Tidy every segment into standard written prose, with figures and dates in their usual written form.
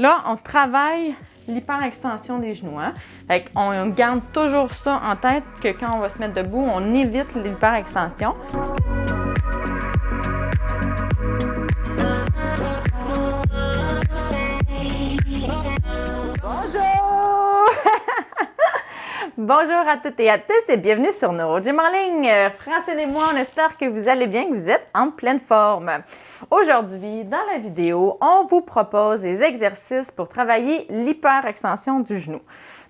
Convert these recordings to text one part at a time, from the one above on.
Là, on travaille l'hyperextension des genoux. Hein? Fait qu'on garde toujours ça en tête que quand on va se mettre debout, on évite l'hyperextension. Bonjour! Bonjour à toutes et à tous et bienvenue sur NeuroGym en ligne. Francine et moi, on espère que vous allez bien, que vous êtes en pleine forme. Aujourd'hui, dans la vidéo, on vous propose des exercices pour travailler l'hyperextension du genou.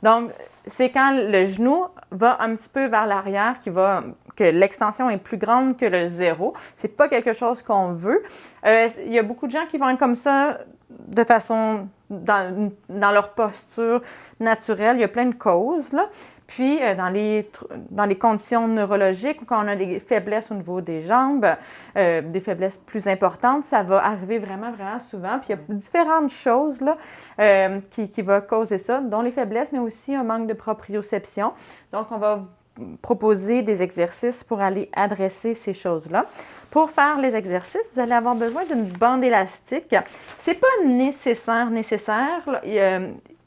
Donc, c'est quand le genou va un petit peu vers l'arrière que l'extension est plus grande que le zéro. C'est pas quelque chose qu'on veut. Il y a beaucoup de gens qui vont être comme ça de façon dans leur posture naturelle. Il y a plein de causes, là. Puis, dans les conditions neurologiques ou quand on a des faiblesses au niveau des jambes, des faiblesses plus importantes, ça va arriver vraiment, vraiment souvent. Puis, il y a différentes choses là, qui vont causer ça, dont les faiblesses, mais aussi un manque de proprioception. Donc, on va vous proposer des exercices pour aller adresser ces choses-là. Pour faire les exercices, vous allez avoir besoin d'une bande élastique. C'est pas nécessaire.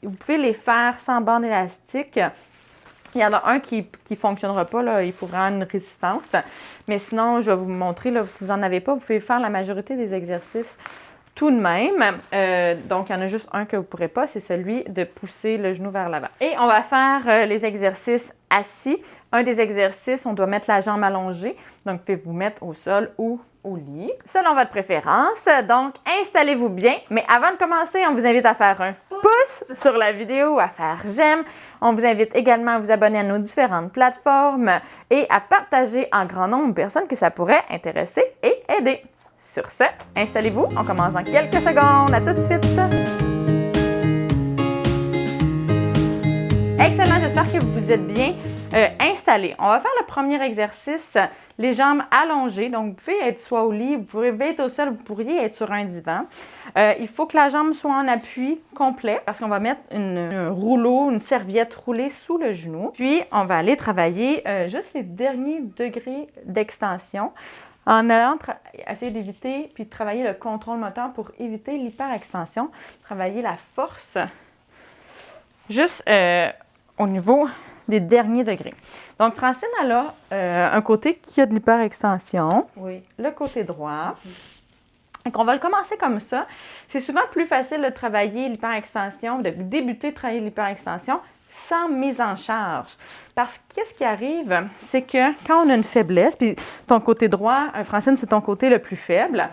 Vous pouvez les faire sans bande élastique. Il y en a un qui ne fonctionnera pas, là, il faut vraiment une résistance. Mais sinon, je vais vous montrer, là, si vous n'en avez pas, vous pouvez faire la majorité des exercices tout de même. Donc, il y en a juste un que vous ne pourrez pas, c'est celui de pousser le genou vers l'avant. Et on va faire les exercices assis. Un des exercices, on doit mettre la jambe allongée. Donc, vous pouvez vous mettre au sol ou au lit, selon votre préférence. Donc, installez-vous bien. Mais avant de commencer, on vous invite à faire un pouce sur la vidéo, à faire j'aime. On vous invite également à vous abonner à nos différentes plateformes et à partager en grand nombre de personnes que ça pourrait intéresser et aider. Sur ce, installez-vous. On commence dans quelques secondes. À tout de suite. Excellent. J'espère que vous êtes bien installés. On va faire le premier exercice, les jambes allongées. Donc, vous pouvez être soit au lit, vous pouvez être au sol, vous pourriez être sur un divan. Il faut que la jambe soit en appui complet parce qu'on va mettre un rouleau, une serviette roulée sous le genou. Puis, on va aller travailler juste les derniers degrés d'extension en allant essayer d'éviter puis de travailler le contrôle moteur pour éviter l'hyperextension, travailler la force juste au niveau des derniers degrés. Donc, Francine, elle a un côté qui a de l'hyperextension, oui. Le côté droit. Donc, on va le commencer comme ça. C'est souvent plus facile de travailler l'hyperextension, de débuter de travailler l'hyperextension sans mise en charge. Parce que qu'est-ce qui arrive, c'est que quand on a une faiblesse, puis ton côté droit, Francine, c'est ton côté le plus faible,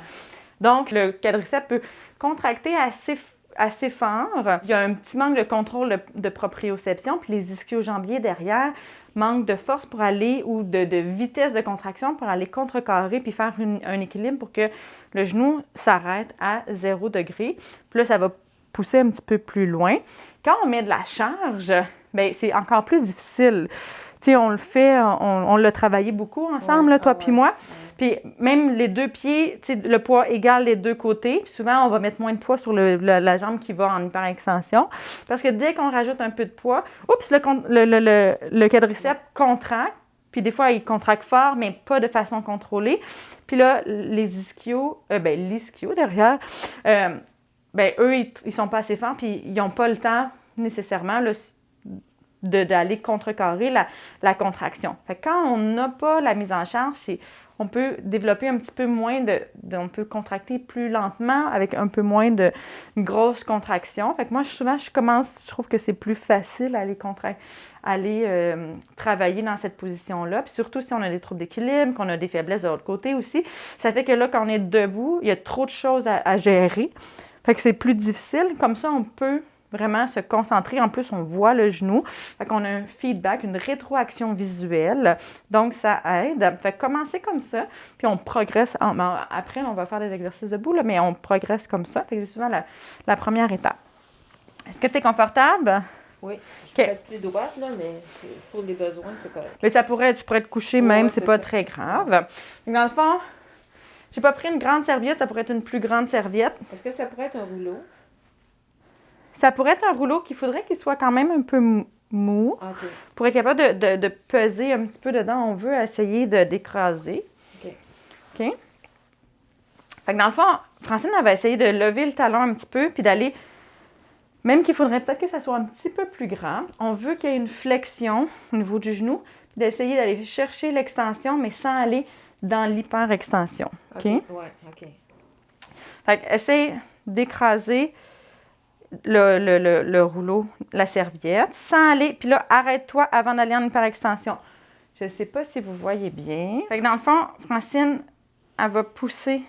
donc le quadriceps peut contracter assez fort. Il y a un petit manque de contrôle de proprioception, puis les ischio-jambiers derrière manquent de force pour aller, ou de vitesse de contraction pour aller contrecarrer puis faire un équilibre pour que le genou s'arrête à 0 degré. Puis là, ça va pousser un petit peu plus loin. Quand on met de la charge, bien, c'est encore plus difficile. Tu sais, on le fait, on l'a travaillé beaucoup ensemble, là, toi puis moi. Puis même les deux pieds, tu sais, le poids égale les deux côtés. Puis souvent, on va mettre moins de poids sur la jambe qui va en hyperextension. Parce que dès qu'on rajoute un peu de poids, oups, le quadriceps contracte. Puis des fois, il contracte fort, mais pas de façon contrôlée. Puis là, l'ischio derrière, eux, ils sont pas assez forts, puis ils n'ont pas le temps nécessairement là, d'aller contrecarrer la contraction. Fait que quand on n'a pas la mise en charge, on peut développer un petit peu moins on peut contracter plus lentement avec un peu moins de grosses contractions. Fait que moi, je trouve que c'est plus facile à aller travailler dans cette position-là. Puis surtout si on a des troubles d'équilibre, qu'on a des faiblesses de l'autre côté aussi, ça fait que là, quand on est debout, il y a trop de choses à gérer. Fait que c'est plus difficile. Comme ça, on peut vraiment se concentrer. En plus, on voit le genou. Fait qu'on a un feedback, une rétroaction visuelle. Donc, ça aide. Fait que commencer comme ça, puis on progresse. Après, on va faire des exercices debout, là, mais on progresse comme ça. Fait que c'est souvent la première étape. Est-ce que tu es confortable? Oui, je peux être plus droite, là, mais pour les besoins, c'est correct. Mais tu pourrais te coucher même, c'est pas très grave. Dans le fond, j'ai pas pris une grande serviette, ça pourrait être une plus grande serviette. Est-ce que ça pourrait être un rouleau? Ça pourrait être un rouleau qu'il faudrait qu'il soit quand même un peu mou. Okay. Pour être capable de peser un petit peu dedans, on veut essayer d'écraser. OK. Fait que dans le fond, Francine, elle va essayer de lever le talon un petit peu puis d'aller Même qu'il faudrait peut-être que ça soit un petit peu plus grand. On veut qu'il y ait une flexion au niveau du genou, puis d'essayer d'aller chercher l'extension, mais sans aller dans l'hyperextension. OK? Ouais, OK. Fait que essaye d'écraser le rouleau, la serviette, sans aller... Puis là, arrête-toi avant d'aller en hyperextension. Je ne sais pas si vous voyez bien. Fait que dans le fond, Francine, elle va pousser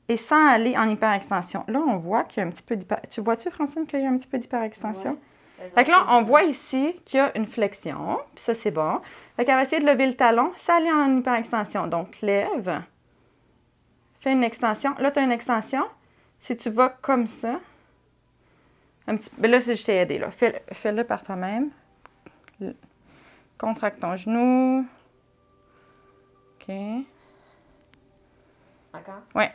et sans aller en hyperextension. Là, on voit qu'il y a un petit peu d'hyperextension. Tu vois-tu, Francine, qu'il y a un petit peu d'hyperextension? Ouais. Fait que là, on voit ici qu'il y a une flexion. Puis ça, c'est bon. Fait qu'elle va essayer de lever le talon sans aller en hyperextension. Donc, lève. Fais une extension. Là, tu as une extension. Si tu vas comme ça, un petit... Ben là, je t'ai aidé. Là. Fais-le par toi-même. Contracte ton genou. OK. Encore? Oui.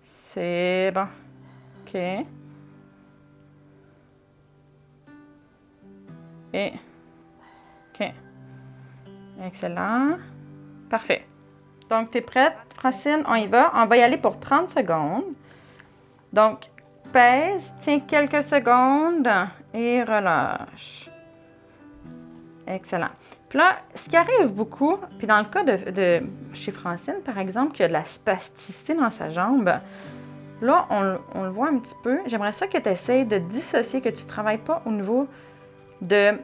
C'est bon. OK. Et... OK. Excellent. Parfait. Donc, tu es prête, Francine? On y va. On va y aller pour 30 secondes. Donc, pèse, tiens quelques secondes et relâche. Excellent. Puis là, ce qui arrive beaucoup, puis dans le cas de chez Francine, par exemple, qui a de la spasticité dans sa jambe, là, on le voit un petit peu. J'aimerais ça que tu essaies de dissocier, que tu ne travailles pas au niveau de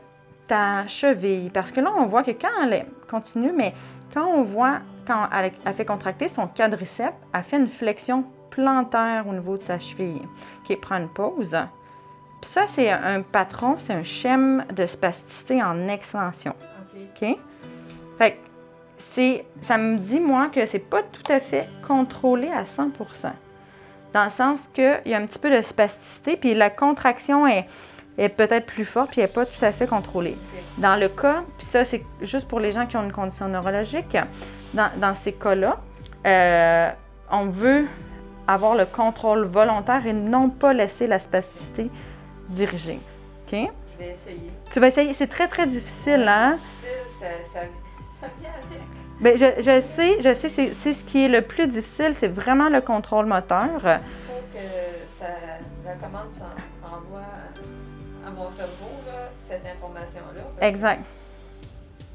ta cheville. Parce que là, on voit que quand elle continue, mais quand on voit, quand elle fait contracter son quadriceps, elle fait une flexion plantaire au niveau de sa cheville. OK, prends une pause. Puis ça, c'est un patron, c'est un schème de spasticité en extension. OK? Fait que ça me dit, moi, que c'est pas tout à fait contrôlé à 100%. Dans le sens qu'il y a un petit peu de spasticité, puis la contraction est peut-être plus forte, puis elle n'est pas tout à fait contrôlée. Okay. Dans le cas, puis ça, c'est juste pour les gens qui ont une condition neurologique, dans ces cas-là, on veut avoir le contrôle volontaire et non pas laisser la spasticité diriger. OK? Je vais essayer. Tu vas essayer. C'est très, très difficile, hein? Ça vient avec. Bien, je sais, c'est ce qui est le plus difficile, c'est vraiment le contrôle moteur. Il faut que la commande envoie à mon cerveau, là, cette information-là. Exact.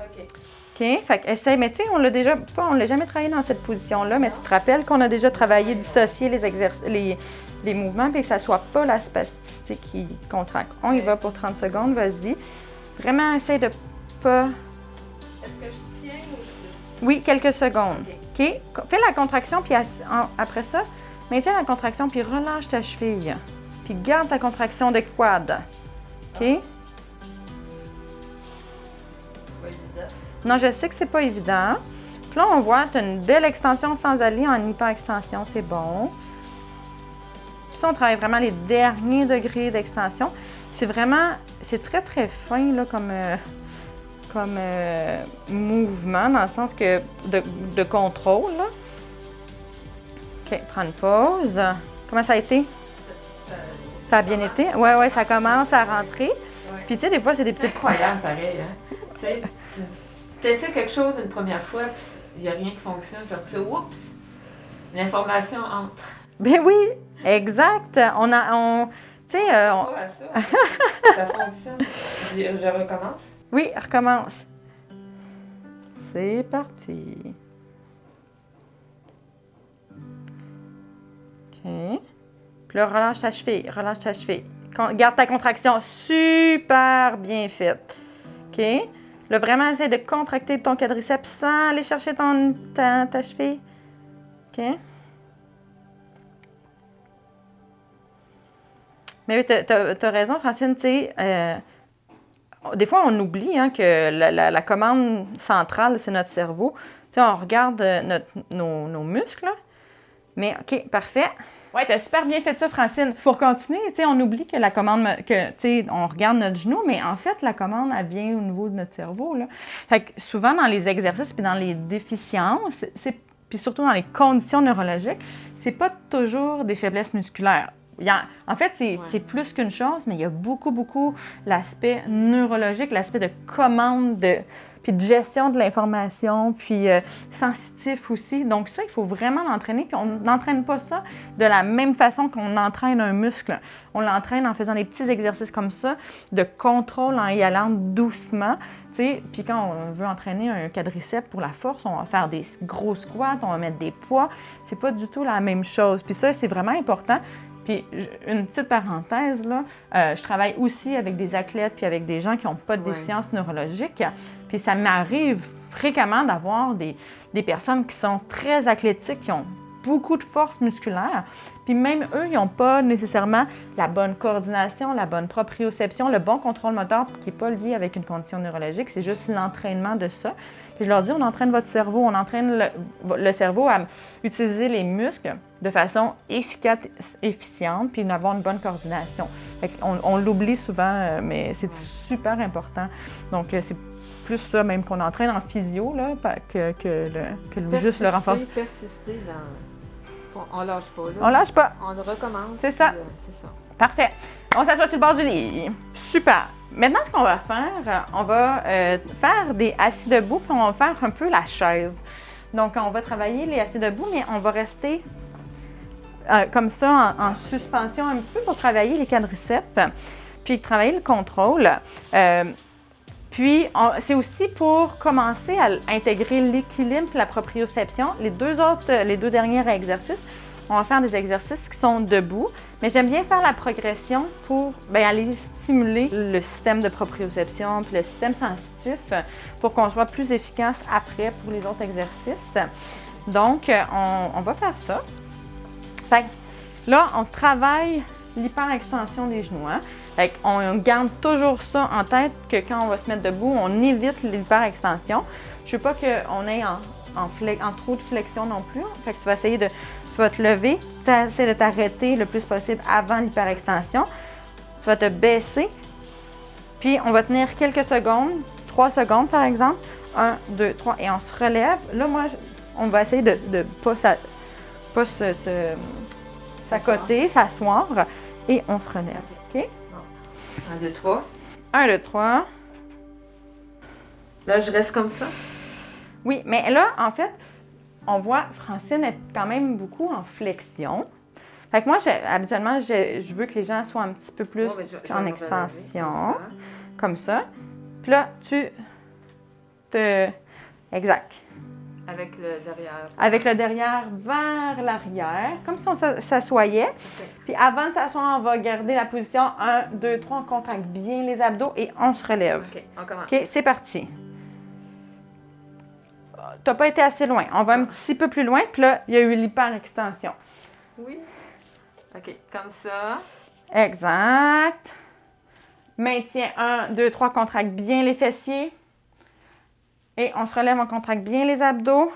OK. OK. Fait que essaye. Mais tu sais, on l'a jamais travaillé dans cette position-là, mais tu te rappelles qu'on a déjà travaillé, dissocier les mouvements, puis que ça ne soit pas la spasticité qui contracte. On y va pour 30 secondes, vas-y. Vraiment, essaye de pas... Est-ce que je tiens ou je... Oui, quelques secondes. OK? Fais la contraction, puis après ça, maintiens la contraction, puis relâche ta cheville. Puis garde ta contraction de quad. OK? Pas évident. Non, je sais que c'est pas évident. Puis là, on voit, tu as une belle extension sans aller en hyperextension, c'est bon. Puis ça, on travaille vraiment les derniers degrés d'extension. C'est très, très fin là, comme mouvement, dans le sens que de contrôle. Là. OK, prends une pause. Comment ça a été? Ça a bien été? Oui, ça commence à rentrer. Ouais. Puis tu sais, des fois, c'est des petites... incroyable, pareil. Hein? Tu sais, tu essaies quelque chose une première fois, puis il n'y a rien qui fonctionne. Puis après ça, oups, l'information entre. Ben oui, exact. Tu sais... Ça fonctionne. Je recommence? Oui, recommence. C'est parti. OK. Puis là, relâche ta cheville. Garde ta contraction. Super bien faite. OK. Là, vraiment, essaie de contracter ton quadriceps sans aller chercher ta cheville. OK. Mais oui, tu as raison, Francine, tu sais... des fois, on oublie hein, que la commande centrale, c'est notre cerveau. Tu sais, on regarde nos muscles. Là. Mais OK, parfait. Oui, tu as super bien fait ça, Francine. Pour continuer, tu sais, on oublie que la commande, tu sais, on regarde notre genou, mais en fait, la commande, elle vient au niveau de notre cerveau. Là. Fait que souvent, dans les exercices puis dans les déficiences, puis surtout dans les conditions neurologiques, c'est pas toujours des faiblesses musculaires. En fait, c'est plus qu'une chose, mais il y a beaucoup l'aspect neurologique, l'aspect de commande. puis de gestion de l'information, puis sensitif aussi. Donc ça, il faut vraiment l'entraîner, puis on n'entraîne pas ça de la même façon qu'on entraîne un muscle. On l'entraîne en faisant des petits exercices comme ça, de contrôle en y allant doucement, tu sais. Puis quand on veut entraîner un quadriceps pour la force, on va faire des gros squats, on va mettre des poids. C'est pas du tout la même chose. Puis ça, c'est vraiment important. Puis, une petite parenthèse, là, je travaille aussi avec des athlètes puis avec des gens qui n'ont pas de déficience neurologique. Puis ça m'arrive fréquemment d'avoir des personnes qui sont très athlétiques, qui ont beaucoup de force musculaire. Puis même eux, ils n'ont pas nécessairement la bonne coordination, la bonne proprioception, le bon contrôle moteur qui n'est pas lié avec une condition neurologique. C'est juste l'entraînement de ça. Puis je leur dis, on entraîne votre cerveau, on entraîne le cerveau à utiliser les muscles de façon efficace, efficiente, puis d'avoir une bonne coordination. Fait on l'oublie souvent, mais c'est super important. Donc, c'est plus ça même qu'on entraîne en physio là, que juste le renforcement. Persister dans... On lâche pas. Là. On lâche pas. On recommence. C'est ça. C'est ça. Parfait. On s'assoit sur le bord du lit. Super. Maintenant, ce qu'on va faire, on va faire des assis debout, puis on va faire un peu la chaise. Donc, on va travailler les assis debout, mais on va rester comme ça, en suspension un petit peu pour travailler les quadriceps, puis travailler le contrôle. Puis, c'est aussi pour commencer à intégrer l'équilibre et la proprioception. Les deux derniers exercices, on va faire des exercices qui sont debout, mais j'aime bien faire la progression pour aller stimuler le système de proprioception puis le système sensitif pour qu'on soit plus efficace après pour les autres exercices. Donc, on va faire ça. Fait que là, on travaille l'hyperextension des genoux. Hein? Fait qu'on garde toujours ça en tête que quand on va se mettre debout, on évite l'hyperextension. Je ne veux pas qu'on ait en trop de flexion non plus. Fait que tu vas essayer de... Tu vas te lever, tu essaies de t'arrêter le plus possible avant l'hyperextension. Tu vas te baisser, puis on va tenir quelques secondes, 3 secondes par exemple. 1, 2, 3, et on se relève. Là, on va essayer de ne pas s'accoter, s'asseoir, et on se relève. OK? 1, 2, 3. 1, 2, 3. Là, je reste comme ça? Oui, mais là, en fait, on voit Francine être quand même beaucoup en flexion. Fait que moi, habituellement, je veux que les gens soient un petit peu plus en extension, comme ça. Puis là, Exact. Avec le derrière. Avec le derrière vers l'arrière, comme si on s'assoyait. Okay. Puis avant de s'asseoir, on va garder la position 1, 2, 3. On contracte bien les abdos et on se relève. OK, on commence. OK, c'est parti. Tu n'as pas été assez loin. On va un petit peu plus loin. Puis là, il y a eu l'hyperextension. Oui. OK, comme ça. Exact. Maintien 1, 2, 3. Contracte bien les fessiers. Et on se relève, on contracte bien les abdos.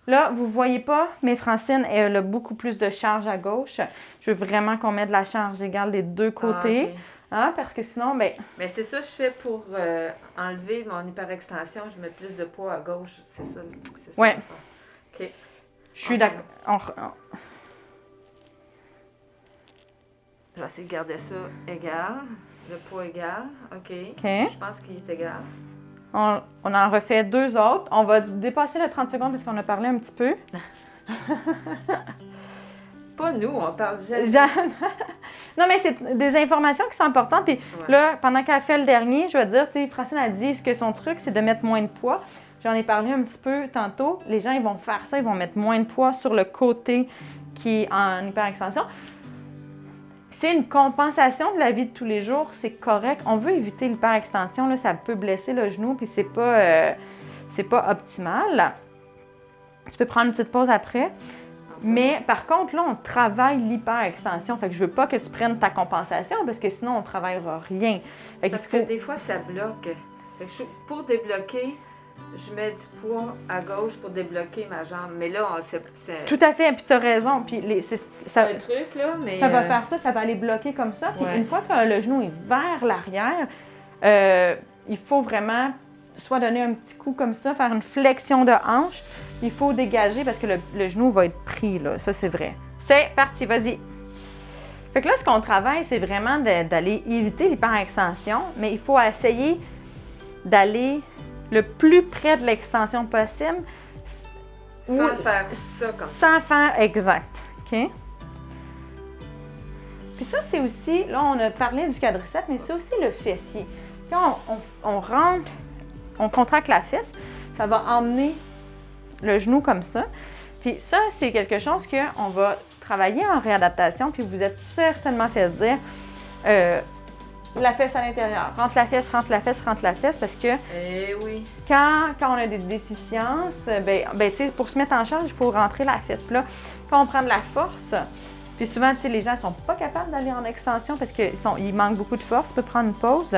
Là, vous ne voyez pas, mais Francine, elle a beaucoup plus de charge à gauche. Je veux vraiment qu'on mette de la charge égale des deux côtés. Okay. Hein, parce que sinon, Mais c'est ça que je fais pour enlever mon hyperextension. Je mets plus de poids à gauche. C'est ça. Oui. OK. Je suis d'accord. Je vais essayer de garder ça égal. Le poids égal. OK. Je pense qu'il est égal. On en refait 2 autres. On va dépasser les 30 secondes parce qu'on a parlé un petit peu. Pas nous, on parle jamais. Non, mais c'est des informations qui sont importantes. Puis là, pendant qu'elle fait le dernier, je vais dire, tu sais, Francine a dit que son truc, c'est de mettre moins de poids. J'en ai parlé un petit peu tantôt. Les gens, ils vont faire ça, ils vont mettre moins de poids sur le côté qui est en hyperextension. C'est une compensation de la vie de tous les jours, c'est correct. On veut éviter l'hyperextension, là, ça peut blesser le genou, puis c'est pas optimal. Tu peux prendre une petite pause après. Mais par contre, là, on travaille l'hyperextension. Fait que je veux pas que tu prennes ta compensation parce que sinon, on ne travaillera rien. Parce que des fois, ça bloque. Fait que pour débloquer, je mets du poids à gauche pour débloquer ma jambe. Mais là, c'est... Tout à fait, puis tu as raison. Puis c'est un truc, là, mais... Ça va faire ça, ça va aller bloquer comme ça. Puis une fois que le genou est vers l'arrière, il faut vraiment soit donner un petit coup comme ça, faire une flexion de hanche. Il faut dégager parce que le genou va être pris, là. Ça, c'est vrai. C'est parti, vas-y. Fait que là, ce qu'on travaille, c'est vraiment d'aller éviter l'hyperextension, mais il faut essayer d'aller le plus près de l'extension possible. Sans faire ça comme ça. Sans faire exact. OK? Puis ça, c'est aussi, là, on a parlé du quadriceps, mais c'est aussi le fessier. Quand on rentre, on contracte la fesse, ça va emmener le genou comme ça. Puis ça, c'est quelque chose qu'on va travailler en réadaptation, puis vous êtes certainement fait dire la fesse à l'intérieur. Rentre la fesse, rentre la fesse, rentre la fesse, parce que Eh oui. quand on a des déficiences, tu sais, pour se mettre en charge, il faut rentrer la fesse. Puis là, quand on prend de la force, puis souvent, tu sais, les gens ne sont pas capables d'aller en extension parce qu'ils manquent beaucoup de force, ils peuvent prendre une pause.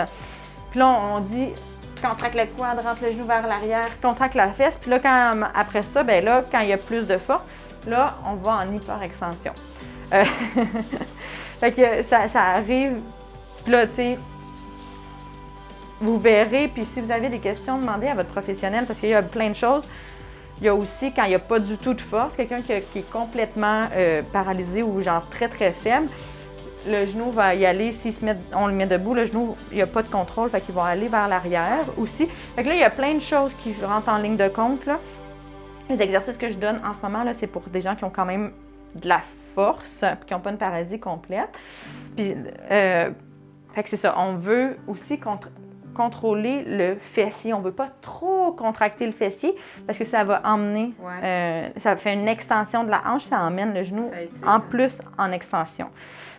Puis là, on dit, contracte le quad, rentre le genou vers l'arrière, contracte la fesse. Puis là, après ça, là, quand il y a plus de force, là, on va en hyperextension. Fait que ça arrive. Puis là, tu sais, vous verrez. Puis si vous avez des questions, demandez à votre professionnel parce qu'il y a plein de choses. Il y a aussi, quand il n'y a pas du tout de force, quelqu'un qui est complètement paralysé ou genre très, très faible, le genou va y aller, on le met debout, le genou, il n'y a pas de contrôle, fait qu'il va aller vers l'arrière aussi. Fait que là, il y a plein de choses qui rentrent en ligne de compte, là. Les exercices que je donne en ce moment, là, c'est pour des gens qui ont quand même de la force, puis qui n'ont pas une paralysie complète. Puis, fait que c'est ça, on veut aussi contrôler le fessier. On ne veut pas trop contracter le fessier parce que ça va emmener, ça fait une extension de la hanche, ça emmène le genou en plus en extension.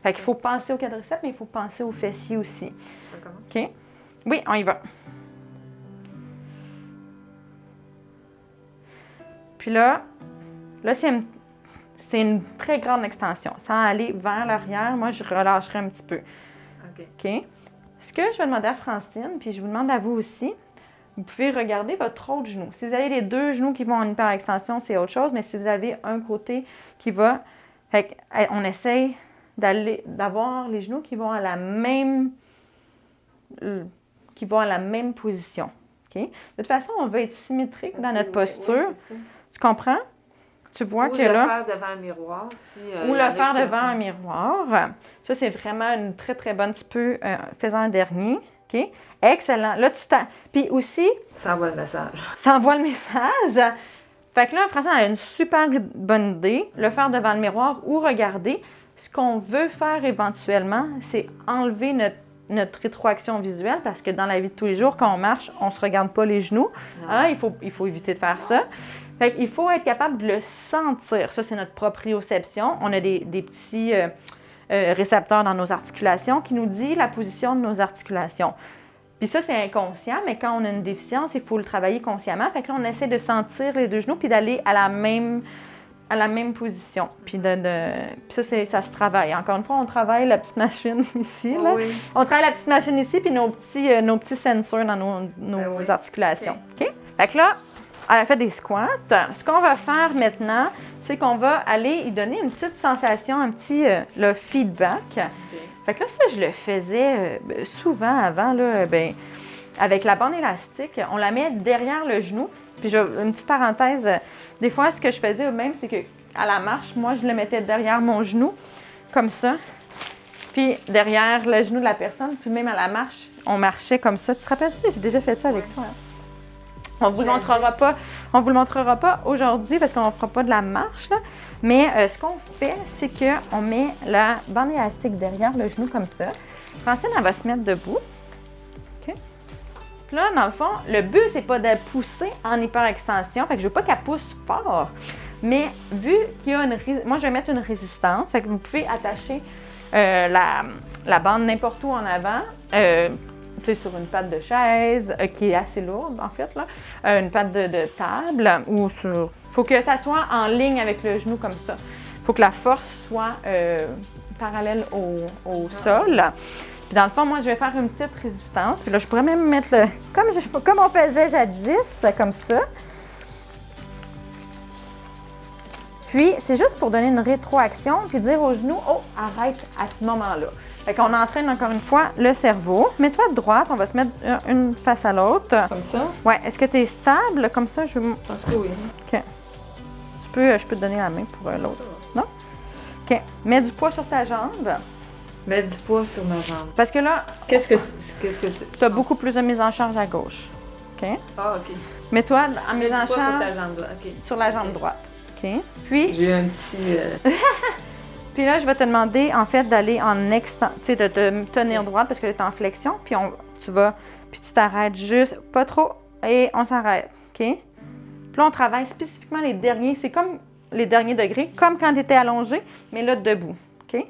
Fait qu'il faut penser au quadriceps, mais il faut penser au fessier aussi. OK? Oui, on y va. Puis là c'est une très grande extension. Sans aller vers l'arrière, moi, je relâcherai un petit peu. OK? Ce que je vais demander à Francine, puis je vous demande à vous aussi, vous pouvez regarder votre autre genou. Si vous avez les deux genoux qui vont en hyperextension, c'est autre chose, mais si vous avez un côté qui va... Fait on essaye d'avoir les genoux qui vont à la même position. OK? De toute façon, on va être symétrique dans notre posture. Oui, tu comprends? Tu vois que là... Ou le faire devant un miroir. Ou le faire devant un miroir. Ça, c'est vraiment une très, très bonne. Tu peux faire un dernier. OK? Excellent. Là, puis aussi... Ça envoie le message. Ça envoie le message. Fait que là, Francine a une super bonne idée. Le faire devant le miroir ou regarder. Ce qu'on veut faire éventuellement, c'est enlever notre rétroaction visuelle parce que dans la vie de tous les jours, quand on marche, on ne se regarde pas les genoux. Hein? Il faut éviter de faire ça. Fait qu'il faut être capable de le sentir. Ça, c'est notre proprioception. On a des petits récepteurs dans nos articulations qui nous disent la position de nos articulations. Puis ça, c'est inconscient, mais quand on a une déficience, il faut le travailler consciemment. Fait que là, on essaie de sentir les deux genoux puis d'aller à la même position. Puis ça, ça se travaille. Encore une fois, on travaille la petite machine ici. Là. Oui. On travaille la petite machine ici puis nos petits sensors dans nos articulations. OK? Fait que là, elle a fait des squats. Ce qu'on va faire maintenant, c'est qu'on va aller y donner une petite sensation, un petit le feedback. Okay. Fait que là, ça, je le faisais souvent avant, là, avec la bande élastique. On la met derrière le genou. Puis, une petite parenthèse, des fois, ce que je faisais même, c'est qu'à la marche, moi, je le mettais derrière mon genou, comme ça. Puis, derrière le genou de la personne. Puis, même à la marche, on marchait comme ça. Tu te rappelles-tu? J'ai déjà fait ça avec toi. Hein? On ne vous le montrera pas aujourd'hui parce qu'on ne fera pas de la marche. Là. Mais ce qu'on fait, c'est qu'on met la bande élastique derrière le genou comme ça. Francine, elle va se mettre debout. OK? Puis là, dans le fond, le but, c'est pas de pousser en hyperextension. Fait que je veux pas qu'elle pousse fort. Mais vu qu'il y a moi, je vais mettre une résistance. Fait que vous pouvez attacher la bande n'importe où en avant. Sur une patte de chaise qui est assez lourde, en fait, là. Une patte de table ou sur... Il faut que ça soit en ligne avec le genou comme ça. Il faut que la force soit parallèle au sol. Puis dans le fond, moi, je vais faire une petite résistance. Puis là, je pourrais même mettre comme on faisait jadis, comme ça. Puis, c'est juste pour donner une rétroaction puis dire au genou, oh, arrête à ce moment-là. Fait qu'on entraîne encore une fois le cerveau. Mets-toi de droite, on va se mettre une face à l'autre. Comme ça? Ouais. Est-ce que tu es stable comme ça? Je pense que oui. OK. Je peux te donner la main pour l'autre. Non? OK. Mets du poids sur ta jambe. Mets du poids sur ma jambe. Parce que là, qu'est-ce que tu... Tu as beaucoup plus de mise en charge à gauche. OK? Ah, OK. Mets-toi en mise Mets en du poids sur ta charge jambe droite. OK. sur la jambe OK. droite. OK? Puis, J'ai un petit... puis là, je vais te demander, en fait, d'aller en extension, tu sais, de te tenir droite parce que là, tu es en flexion. Puis puis tu t'arrêtes juste, pas trop, et on s'arrête. OK? Puis là, on travaille spécifiquement les derniers, c'est comme les derniers degrés, comme quand tu étais allongé, mais là, debout. OK?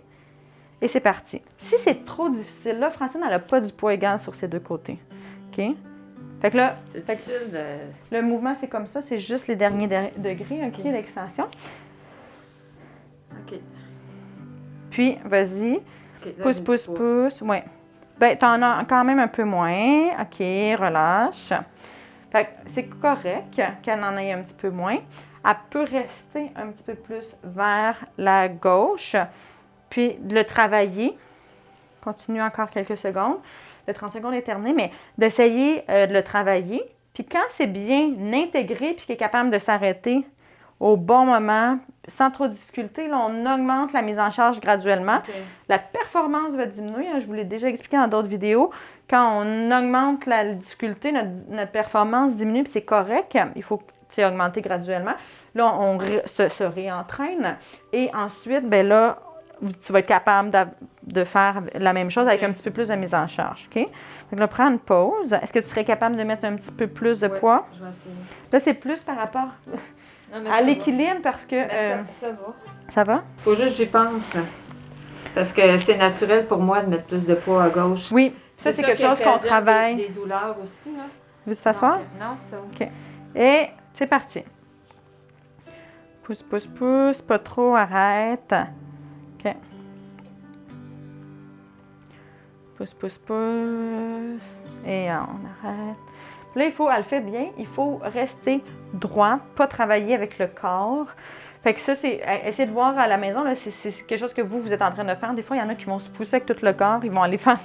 Et c'est parti. Si c'est trop difficile, là, Francine, elle n'a pas du poids égal sur ses deux côtés. OK? Fait que là, C'est difficile de... le mouvement, c'est comme ça, c'est juste les derniers degrés, OK, d'extension. OK. Puis, vas-y, OK, là, pousse, j'ai du pousse, poids. pousse. Ouais. Ben, t'en as quand même un peu moins. OK, relâche. Fait que c'est correct qu'elle en ait un petit peu moins. Elle peut rester un petit peu plus vers la gauche, puis de le travailler. Continue encore quelques secondes. Le 30 secondes est terminé, mais d'essayer de le travailler. Puis quand c'est bien intégré, puis qu'il est capable de s'arrêter au bon moment, sans trop de difficulté, là, on augmente la mise en charge graduellement. OK. La performance va diminuer, hein, je vous l'ai déjà expliqué dans d'autres vidéos. Quand on augmente la difficulté, notre performance diminue, puis c'est correct. Il faut augmenter graduellement. Là, on se réentraîne. Et ensuite, ben là, tu vas être capable de faire la même chose avec un petit peu plus de mise en charge. OK? Donc là, prends une pause. Est-ce que tu serais capable de mettre un petit peu plus de poids? Je vais essayer. Là, c'est plus par rapport Non, mais à ça l'équilibre parce que... va. Mais ça va. Ça va? Faut juste que j'y pense. Parce que c'est naturel pour moi de mettre plus de poids à gauche. Oui. Ça, c'est quelque chose qu'on travaille. Des douleurs aussi, là. Veux-tu t'asseoir? Non, ça va. OK. Et c'est parti. Pousse, pousse, pousse. Pas trop, arrête. OK. Pousse, pousse, pousse. Et on arrête. Puis là, elle le fait bien. Il faut rester droit, pas travailler avec le corps. Fait que ça, c'est... Essayez de voir à la maison, là, c'est quelque chose que vous êtes en train de faire. Des fois, il y en a qui vont se pousser avec tout le corps. Ils vont aller faire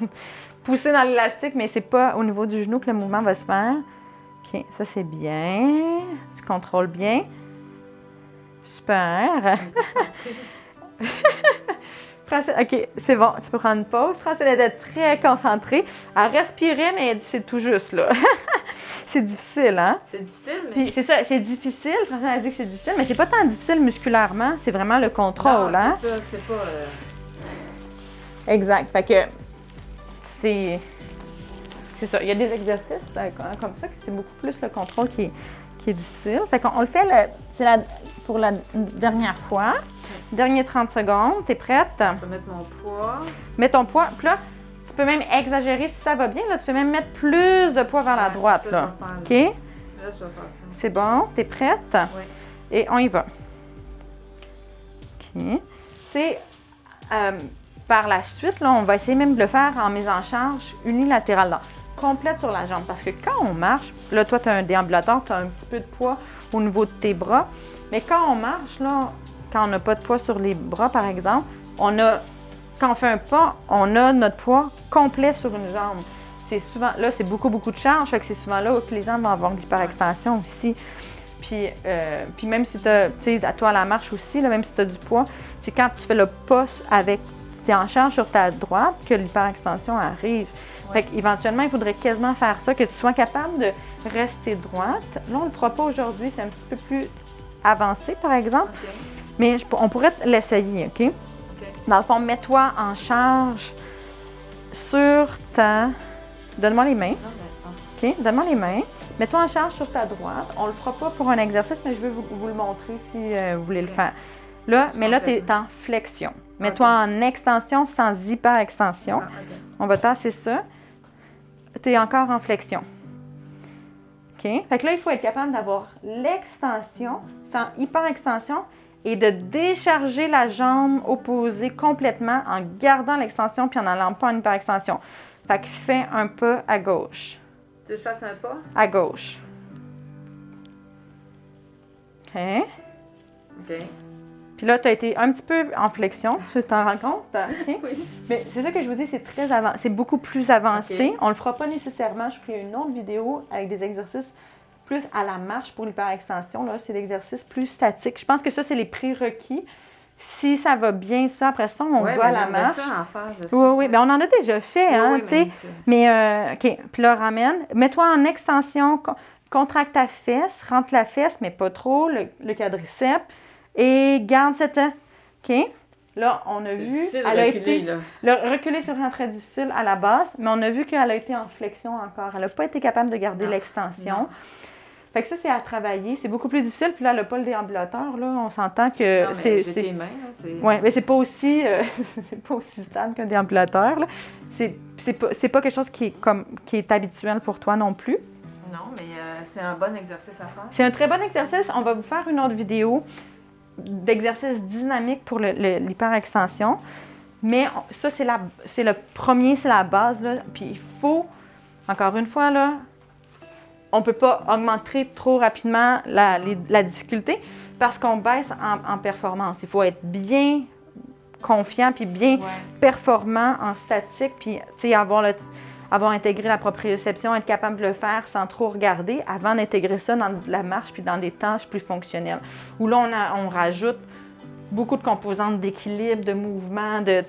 pousser dans l'élastique, mais c'est pas au niveau du genou que le mouvement va se faire. OK, ça, c'est bien. Tu contrôles bien. Super. Francine, OK, c'est bon. Tu peux prendre une pause. Francine, elle est très concentrée. Elle respirait, mais c'est tout juste, là. C'est difficile, hein? C'est difficile, mais... Puis c'est ça, c'est difficile. Francine a dit que c'est difficile, mais c'est pas tant difficile musculairement. C'est vraiment le contrôle, non, hein? c'est ça, c'est pas... Exact. Fait que c'est ça. Il y a des exercices comme ça que c'est beaucoup plus le contrôle qui est difficile. Fait qu'on le fait pour la dernière fois. Dernier 30 secondes. T'es prête? Je vais mettre mon poids. Mets ton poids. Puis là, tu peux même exagérer si ça va bien. Là, tu peux même mettre plus de poids vers la droite. Ça, Là. je vais faire, OK? Là, je vais faire ça. C'est bon? T'es prête? Oui. Et on y va. OK. C'est... par la suite, là, on va essayer même de le faire en mise en charge unilatérale, là, complète sur la jambe. Parce que quand on marche, là, toi, tu as un déambulateur, tu as un petit peu de poids au niveau de tes bras. Mais quand on marche, là, quand on n'a pas de poids sur les bras, par exemple, quand on fait un pas, on a notre poids complet sur une jambe. C'est souvent, là, c'est beaucoup de charge, fait que c'est souvent là que les gens vont avoir de l'hyperextension aussi. Puis même si tu sais, à toi, à la marche aussi, là, même si tu as du poids, c'est quand tu fais le pas avec, tu es en charge sur ta droite, que l'hyperextension arrive. Ouais. Fait qu'éventuellement, il faudrait quasiment faire ça, que tu sois capable de rester droite. Là, on ne le fera pas aujourd'hui, c'est un petit peu plus avancé, par exemple. OK. Mais on pourrait l'essayer, OK? OK. Dans le fond, mets-toi en charge sur ta... Donne-moi les mains. Non, mais... OK? Donne-moi les mains. Mets-toi en charge sur ta droite. On ne le fera pas pour un exercice, mais je vais vous le montrer si vous voulez le faire. Là, mais là, tu es en flexion. Mets-toi en extension sans hyperextension. Ah, OK. On va tasser ça. Tu es encore en flexion. OK? Fait que là, il faut être capable d'avoir l'extension sans hyperextension et de décharger la jambe opposée complètement en gardant l'extension puis en n'allant pas en hyperextension. Fait que fais un pas à gauche. Tu veux que je fasse un pas? À gauche. OK? OK. Puis là, tu as été un petit peu en flexion, tu t'en rends compte? OK? Oui. Mais c'est ça que je vous dis, c'est beaucoup plus avancé. OK. On le fera pas nécessairement. Je ferai une autre vidéo avec des exercices plus à la marche pour l'hyperextension. Là, c'est l'exercice plus statique. Je pense que ça, c'est les prérequis. Si ça va bien, ça, après ça, on va à la marche. Ça en faire de Oui, oui. Bien, on en a déjà fait, hein, oui, tu sais. Mais, OK. Puis là, ramène. Mets-toi en extension. Contracte ta fesse. Rentre la fesse, mais pas trop. Le quadriceps. Et garde cette... OK? Là, on a vu... Elle a été... Le reculer, c'est vraiment très difficile à la base, mais on a vu qu'elle a été en flexion encore. Elle n'a pas été capable de garder l'extension. Fait que ça, c'est à travailler. C'est beaucoup plus difficile. Puis là, elle n'a pas le déambulateur, là. On s'entend que c'est... tes mains, là, oui, mais c'est pas aussi... c'est pas aussi stable qu'un déambulateur, là. C'est pas quelque chose qui est habituel pour toi non plus. Non, mais c'est un bon exercice à faire. C'est un très bon exercice. On va vous faire une autre vidéo d'exercice dynamique pour l'hyperextension. Mais ça, c'est le premier, c'est la base, là. Puis il faut, encore une fois, là, on ne peut pas augmenter trop rapidement la difficulté parce qu'on baisse en performance. Il faut être bien confiant puis bien performant en statique, puis avoir intégré la proprioception, être capable de le faire sans trop regarder avant d'intégrer ça dans la marche puis dans des tâches plus fonctionnelles. Où là, on rajoute beaucoup de composantes d'équilibre, de mouvement, de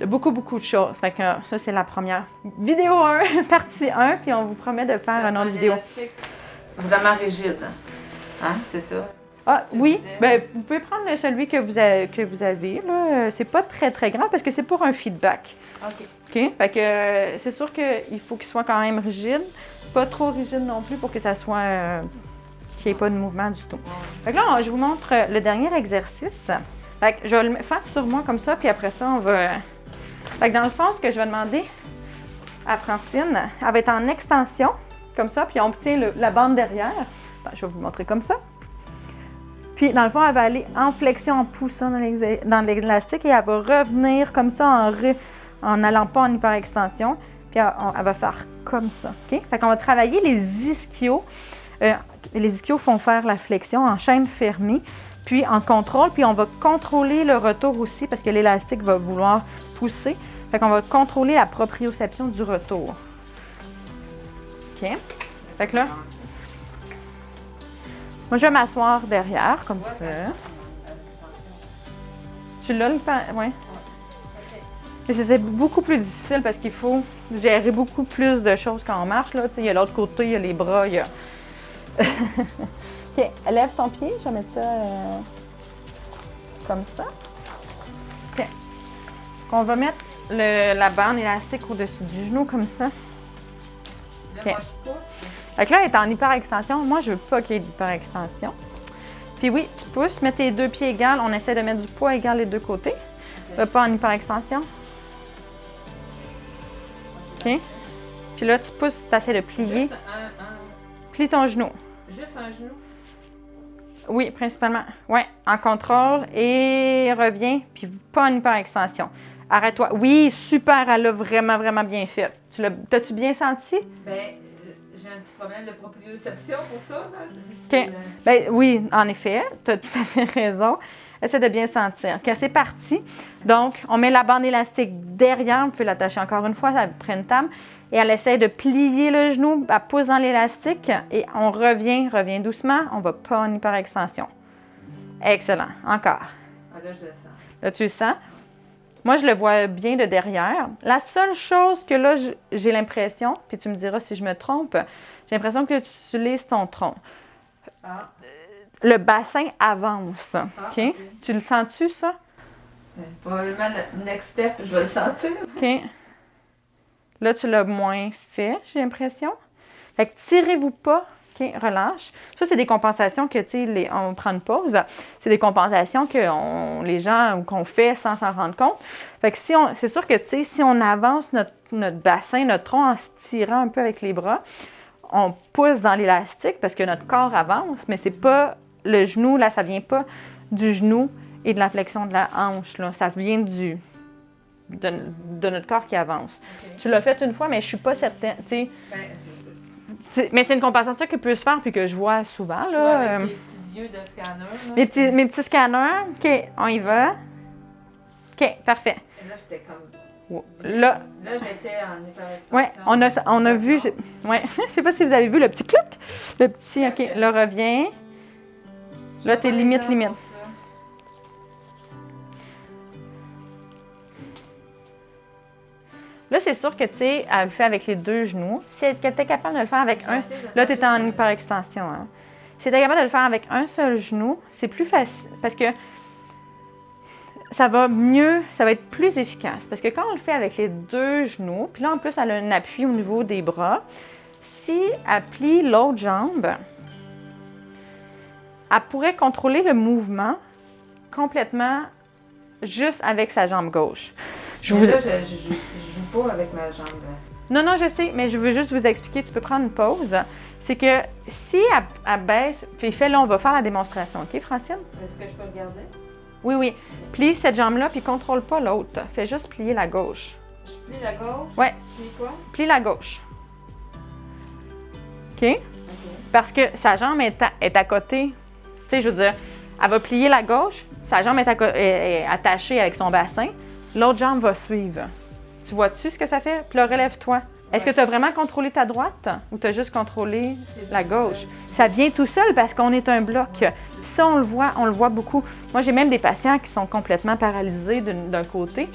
beaucoup, beaucoup de choses. Fait que ça, c'est la première. Vidéo 1, partie 1, puis on vous promet de faire une autre vidéo. Vraiment rigide. Hein, c'est ça? Ah, oui. Bien, vous pouvez prendre celui que vous avez, là. C'est pas très, très grand parce que c'est pour un feedback. OK. OK? Fait que c'est sûr qu'il faut qu'il soit quand même rigide. Pas trop rigide non plus pour que ça soit... qu'il n'y ait pas de mouvement du tout. Fait que là, je vous montre le dernier exercice. Fait que je vais le faire sur moi comme ça, puis après ça, on va... Fait que dans le fond, ce que je vais demander à Francine, elle va être en extension, comme ça, puis on obtient la bande derrière. Attends, je vais vous montrer comme ça. Puis, dans le fond, elle va aller en flexion, en poussant dans l'élastique, et elle va revenir comme ça en n'allant pas en hyperextension. Puis, elle va faire comme ça, OK? Fait qu'on va travailler les ischios. Les ischios font faire la flexion en chaîne fermée, puis en contrôle. Puis, on va contrôler le retour aussi, parce que l'élastique va vouloir pousser. Fait qu'on va contrôler la proprioception du retour. OK? Fait que là, moi, je vais m'asseoir derrière, comme ça. Tu l'as, oui? Mais c'est beaucoup plus difficile parce qu'il faut gérer beaucoup plus de choses quand on marche. Là. Il y a l'autre côté, il y a les bras, il y a... OK, lève ton pied, je vais mettre ça comme ça. OK. On va mettre la bande élastique au-dessus du genou, comme ça. OK. Fait que là, elle est en hyperextension. Moi, je veux pas qu'il y ait d'hyperextension. Puis oui, tu pousses, mets tes deux pieds égales. On essaie de mettre du poids égal les deux côtés. Pas en hyperextension. OK. Puis là, tu pousses, tu essaies de plier. Plie ton genou. Juste un genou? Oui, principalement. Oui, en contrôle. Et reviens. Puis pas en hyperextension. Arrête-toi. Oui, super. Elle l'a vraiment, vraiment bien fait. T'as-tu bien senti? Bien, j'ai un petit problème de proprioception pour ça. OK. Bien, oui, en effet. Tu as tout à fait raison. Essaie de bien sentir. OK, c'est parti. Donc, on met la bande élastique derrière. Vous pouvez l'attacher encore une fois après une table. Et elle essaie de plier le genou. Elle pousse dans l'élastique. Et on revient doucement. On ne va pas en hyperextension. Excellent. Encore. Ah, là, je le sens. Là, tu le sens. Moi, je le vois bien de derrière. La seule chose que là, j'ai l'impression, puis tu me diras si je me trompe, j'ai l'impression que tu utilises ton tronc. Ah. Le bassin avance. OK? Okay. Tu le sens-tu, ça? Probablement, le next step, je vais le sentir. OK. Là, tu l'as moins fait, j'ai l'impression. Fait que tirez-vous pas. OK, relâche. Ça, c'est des compensations que, tu sais, on prend une pause. C'est des compensations que les gens qu'on fait sans s'en rendre compte. Fait que c'est sûr que, tu sais, si on avance notre bassin, notre tronc en se tirant un peu avec les bras, on pousse dans l'élastique parce que notre corps avance, mais c'est pas le genou, là, ça vient pas du genou et de la flexion de la hanche, là. Ça vient de notre corps qui avance. Okay. Tu l'as fait une fois, mais je suis pas certaine, tu sais. Mais c'est une compensation qui peut se faire puis que je vois souvent. Là, ouais, avec les petits yeux de scanner. Mes petits scanners. OK, on y va. OK, parfait. Et là, j'étais comme... Là j'étais en hyperextension. Oui, on a vu... Ouais, je sais pas si vous avez vu le petit clic. Le petit... OK, là, reviens. Là, t'es limite. Là, c'est sûr que, tu sais, elle le fait avec les 2 genoux. Si elle était capable de le faire avec un... Là, tu es en hyperextension, hein. Si tu es capable de le faire avec un seul genou, c'est plus facile parce que ça va mieux, ça va être plus efficace. Parce que quand on le fait avec les 2 genoux, puis là, en plus, elle a un appui au niveau des bras, si elle plie l'autre jambe, elle pourrait contrôler le mouvement complètement juste avec sa jambe gauche. Je joue pas avec ma jambe. Non, je sais, mais je veux juste vous expliquer, tu peux prendre une pause. C'est que si elle baisse, puis là, on va faire la démonstration, OK, Francine? Est-ce que je peux regarder? Oui. Plie cette jambe-là, puis contrôle pas l'autre. Fais juste plier la gauche. Je plie la gauche? Oui. Plie quoi? Plie la gauche. OK? Parce que sa jambe est à côté. Tu sais, je veux dire, elle va plier la gauche, sa jambe est attachée avec son bassin, l'autre jambe va suivre. Tu vois-tu ce que ça fait? Puis là, relève-toi. Est-ce que tu as vraiment contrôlé ta droite ou tu as juste contrôlé la gauche? Ça vient tout seul parce qu'on est un bloc. Ça, on le voit beaucoup. Moi, j'ai même des patients qui sont complètement paralysés d'un côté,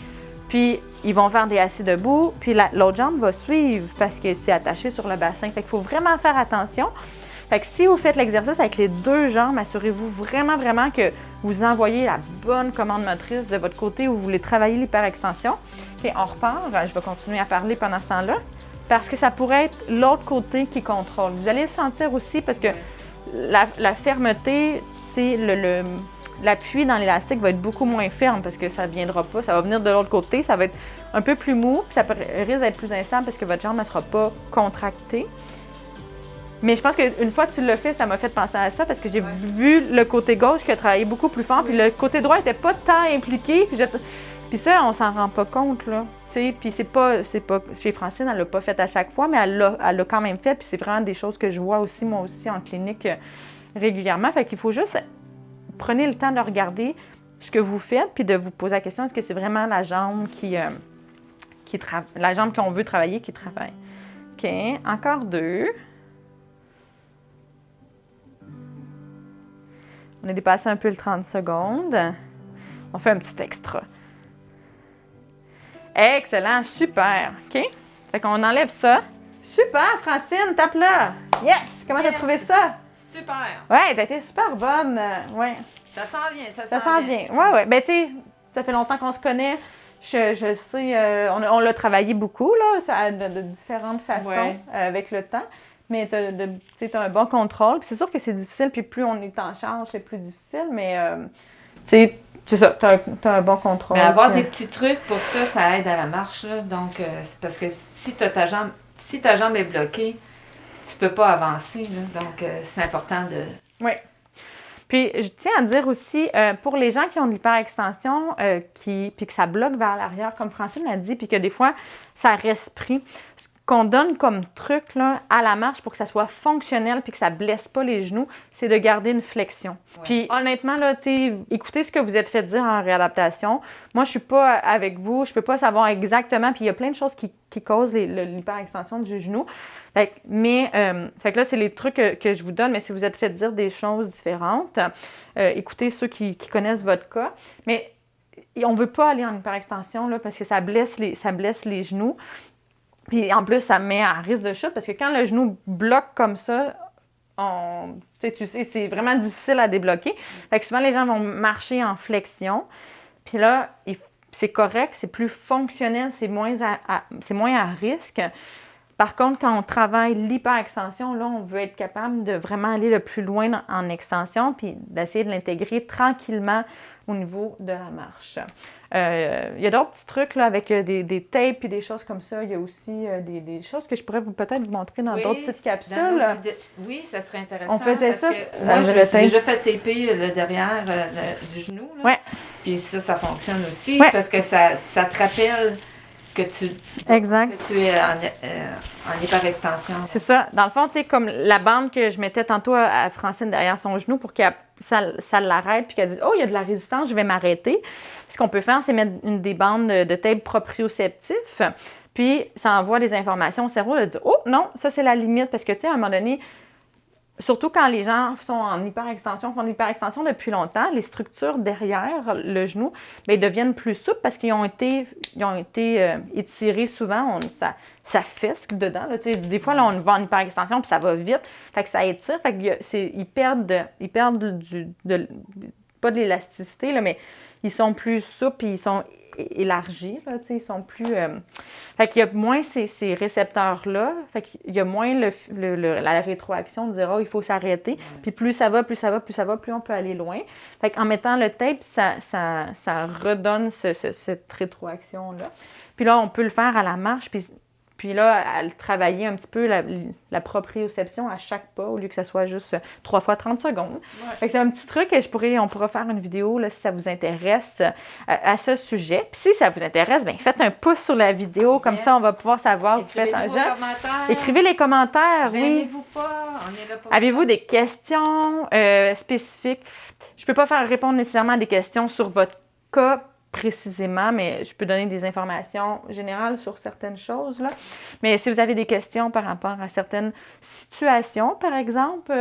puis ils vont faire des assis debout, puis l'autre jambe va suivre parce que c'est attaché sur le bassin. Fait qu'il faut vraiment faire attention. Fait que si vous faites l'exercice avec les 2 jambes, assurez-vous vraiment que vous envoyez la bonne commande motrice de votre côté où vous voulez travailler l'hyperextension. Et on repart. Je vais continuer à parler pendant ce temps-là parce que ça pourrait être l'autre côté qui contrôle. Vous allez le sentir aussi parce que la fermeté, l'appui dans l'élastique va être beaucoup moins ferme parce que ça ne viendra pas. Ça va venir de l'autre côté. Ça va être un peu plus mou puis ça risque d'être plus instable parce que votre jambe ne sera pas contractée. Mais je pense qu'une fois que tu l'as fait, ça m'a fait penser à ça parce que j'ai vu le côté gauche qui a travaillé beaucoup plus fort, puis le côté droit n'était pas tant impliqué. Puis ça, on s'en rend pas compte, là. Puis c'est pas... Chez Francine, elle l'a pas fait à chaque fois, mais elle l'a quand même fait. Puis c'est vraiment des choses que je vois aussi, moi aussi, en clinique régulièrement. Fait qu'il faut juste... Prenez le temps de regarder ce que vous faites, puis de vous poser la question, est-ce que c'est vraiment la jambe la jambe qu'on veut travailler qui travaille? OK, encore 2. On a dépassé un peu le 30 secondes. On fait un petit extra. Excellent, super. OK? Fait qu'on enlève ça. Super, Francine, tape là. Yes! Comment t'as trouvé ça? Super! Ouais, t'as été super bonne. Ouais. Ça sent bien, Ça sent bien. Ouais. Ben, tu sais, ça fait longtemps qu'on se connaît. Je sais, on l'a travaillé beaucoup, là, de différentes façons avec le temps. Mais tu as un bon contrôle. Puis c'est sûr que c'est difficile, puis plus on est en charge, c'est plus difficile, mais c'est ça, tu as un bon contrôle. Mais avoir des petits trucs pour ça, ça aide à la marche. Là. Donc, c'est parce que si ta jambe est bloquée, tu peux pas avancer. Là. Donc, c'est important de... Oui. Puis, je tiens à dire aussi, pour les gens qui ont de l'hyperextension, puis que ça bloque vers l'arrière, comme Francine l'a dit, puis que des fois, ça reste pris, qu'on donne comme truc là, à la marche pour que ça soit fonctionnel puis que ça blesse pas les genoux, c'est de garder une flexion. Ouais. Puis honnêtement, là, écoutez ce que vous êtes fait dire en réadaptation. Moi, je suis pas avec vous, je peux pas savoir exactement, puis il y a plein de choses qui causent l'hyperextension du genou. Fait que là, c'est les trucs que je vous donne, mais si vous êtes fait dire des choses différentes, écoutez ceux qui connaissent votre cas. Mais on veut pas aller en hyperextension là, parce que ça blesse les genoux. Puis en plus, ça met à risque de chute parce que quand le genou bloque comme ça, tu sais, c'est vraiment difficile à débloquer. Fait que souvent, les gens vont marcher en flexion. Puis là, c'est correct, c'est plus fonctionnel, c'est moins à risque. Par contre, quand on travaille l'hyperextension, là, on veut être capable de vraiment aller le plus loin en extension puis d'essayer de l'intégrer tranquillement au niveau de la marche. Il y a d'autres petits trucs là, avec des tapes et des choses comme ça. Il y a aussi des choses que je pourrais peut-être vous montrer dans d'autres petites capsules. Oui, ça serait intéressant. On faisait ça. Moi, j'ai déjà fait taper le derrière du genou. Là. Ouais. Puis ça fonctionne aussi parce que ça te rappelle que tu es en hyperextension. C'est ça. Dans le fond, tu sais, comme la bande que je mettais tantôt à Francine derrière son genou pour que ça l'arrête puis qu'elle dise « Oh, il y a de la résistance, je vais m'arrêter ». Ce qu'on peut faire, c'est mettre des bandes de tape proprioceptif. Puis, ça envoie des informations au cerveau. Elle dit « Oh, non, ça, c'est la limite. » Parce que, tu sais, à un moment donné, surtout quand les gens sont en hyperextension, font de l'hyperextension depuis longtemps, les structures derrière le genou, bien, ils deviennent plus souples parce qu'ils ont été étirés souvent. Ça fesque dedans. Là, des fois, là, on va en hyperextension puis ça va vite. Fait que ça étire. Fait que ils perdent pas de l'élasticité, là, mais ils sont plus souples et ils sont élargis. Là, ils sont plus... Fait qu'il y a moins ces récepteurs-là. Fait qu'il y a moins la rétroaction de dire « Oh, il faut s'arrêter ». Puis plus ça va, plus on peut aller loin. Fait qu'en mettant le tape, ça redonne cette rétroaction-là. Puis là, on peut le faire à la marche. Puis là, à travailler un petit peu la proprioception à chaque pas, au lieu que ça soit juste 3 fois 30 secondes. Ouais. Fait que c'est un petit truc que on pourra faire une vidéo là, si ça vous intéresse à ce sujet. Puis si ça vous intéresse, bien, faites un pouce sur la vidéo, comme ça on va pouvoir savoir que vous faites un jeu. Écrivez les commentaires, oui. Pas, on est là pour Avez-vous des questions spécifiques? Je ne peux pas répondre nécessairement à des questions sur votre cas précisément, mais je peux donner des informations générales sur certaines choses, là. Mais si vous avez des questions par rapport à certaines situations, par exemple,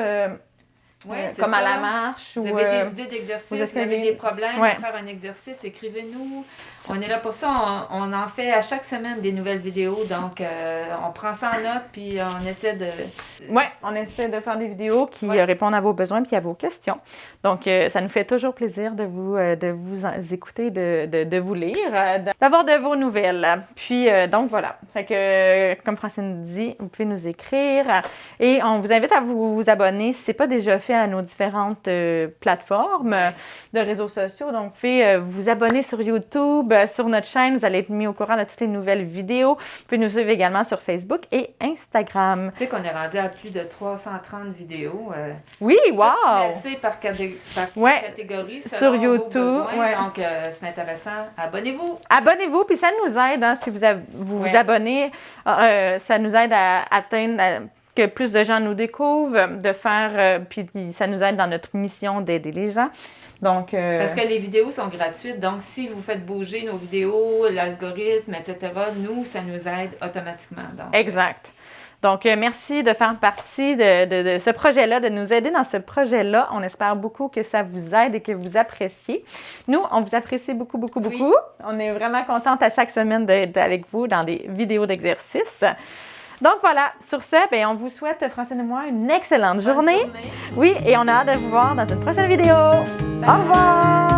comme à la marche, vous avez des idées d'exercices, vous avez des problèmes à faire un exercice, écrivez-nous. On est là pour ça. On en fait à chaque semaine des nouvelles vidéos, donc on prend ça en note, puis on essaie de... Oui, on essaie de faire des vidéos qui répondent à vos besoins et à vos questions. Donc, ça nous fait toujours plaisir de vous écouter, de vous lire, d'avoir de vos nouvelles. Puis, donc, voilà. Fait que, comme Francine dit, vous pouvez nous écrire et on vous invite à vous abonner si ce n'est pas déjà fait à nos différentes plateformes de réseaux sociaux. Donc, vous pouvez vous abonner sur YouTube, sur notre chaîne. Vous allez être mis au courant de toutes les nouvelles vidéos. Vous pouvez nous suivre également sur Facebook et Instagram. Tu sais qu'on est rendu à plus de 330 vidéos. Oui, wow! Classées par catégorie sur YouTube. Donc, c'est intéressant. Abonnez-vous! Abonnez-vous, puis ça nous aide, hein, si vous abonnez. Ça nous aide à atteindre... que plus de gens nous découvrent, puis ça nous aide dans notre mission d'aider les gens. Donc, parce que les vidéos sont gratuites, donc si vous faites bouger nos vidéos, l'algorithme, etc., nous, ça nous aide automatiquement. Donc, exact. Donc, merci de faire partie de ce projet-là, de nous aider dans ce projet-là. On espère beaucoup que ça vous aide et que vous appréciez. Nous, on vous apprécie beaucoup, beaucoup, beaucoup. Oui. On est vraiment contente à chaque semaine d'être avec vous dans des vidéos d'exercice. Donc voilà, sur ce, bien, on vous souhaite, Francine et moi, une excellente journée. Oui, et on a hâte de vous voir dans une prochaine vidéo. Bye. Au revoir!